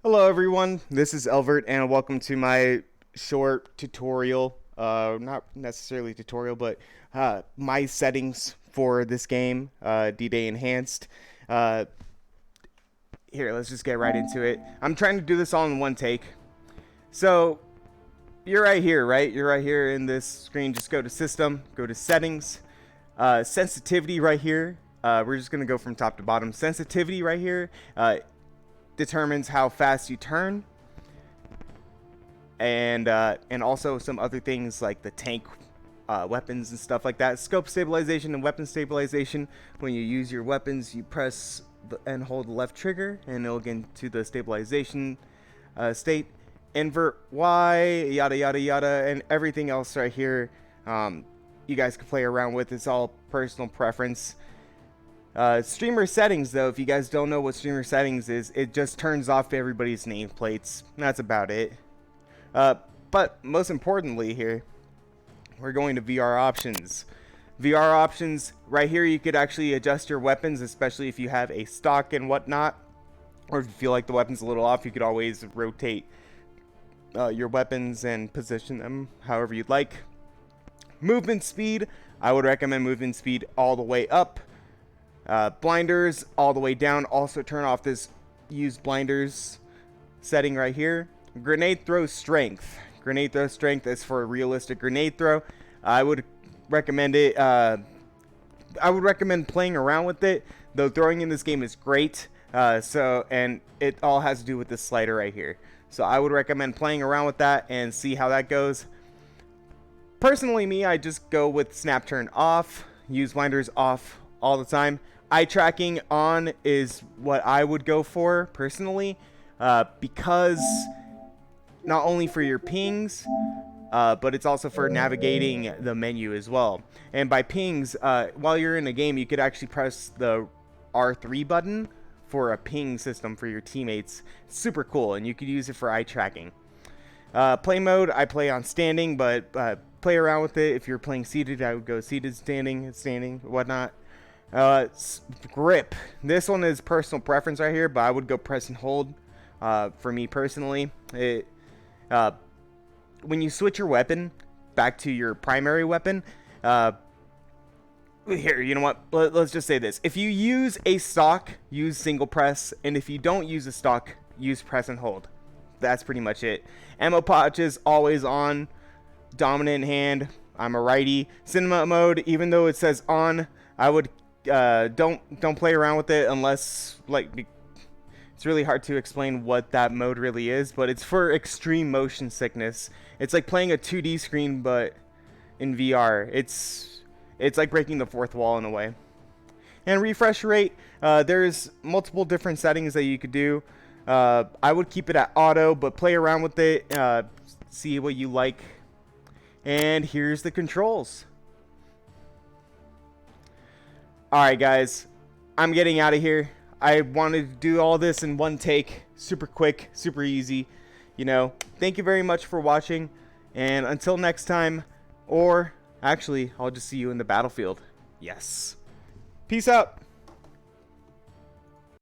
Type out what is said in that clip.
Hello everyone, this is Elvert and welcome to my short tutorial, not necessarily tutorial, but my settings for this game, D-Day Enhanced. Uh, Here, let's just get right into it. I'm trying to do this all in one take. So, you're right here, right? You're right here in this screen. Just go to System, go to Settings, Sensitivity right here. We're just going to go from top to bottom. Sensitivity right here determines how fast you turn, and also some other things like the tank weapons and stuff like that. Scope stabilization and weapon stabilization. When you use your weapons, you press and hold the left trigger, and it'll get into the stabilization state. Invert Y, yada yada yada, and everything else right here. You guys can play around with. It's all personal preference. Streamer settings, though, if you guys don't know what streamer settings is, it just turns off everybody's nameplates. That's about it. But most importantly here, we're going to VR options. VR options, right here you could actually adjust your weapons, especially if you have a stock and whatnot. Or if you feel like the weapon's a little off, you could always rotate your weapons and position them however you'd like. Movement speed, I would recommend movement speed all the way up. Blinders all the way down. Also turn off this use blinders setting right here. Grenade throw strength. Grenade throw strength is for a realistic grenade throw. I would recommend it. I would recommend playing around with it, though throwing in this game is great. And it all has to do with this slider right here. So I would recommend playing around with that and see how that goes. Personally, I just go with snap turn off. Use blinders off all the time. Eye tracking on is what I would go for personally, because not only for your pings, but it's also for navigating the menu as well. And by pings, while you're in a game, you could actually press the R3 button for a ping system for your teammates. It's super cool, and you could use it for eye tracking. Play mode, I play on standing, but play around with it. If you're playing seated, I would go seated, standing, whatnot. Grip. This one is personal preference right here, but I would go press and hold. For me personally, when you switch your weapon back to your primary weapon, here, you know what? Let's just say this: if you use a stock, use single press, and if you don't use a stock, use press and hold. That's pretty much it. Ammo pouches always on. Dominant hand. I'm a righty. Cinema mode, even though it says on, I would don't play around with it unless, like, it's really hard to explain what that mode really is, but it's for extreme motion sickness. It's like playing a 2D screen but in VR. It's like breaking the fourth wall in a way. And refresh rate, there's multiple different settings that you could do. I would keep it at auto, but play around with it, see what you like. And here's the controls. Alright guys, I'm getting out of here. I wanted to do all this in one take, super quick, super easy. Thank you very much for watching, and until next time, or actually, I'll just see you in the battlefield. Yes. Peace out.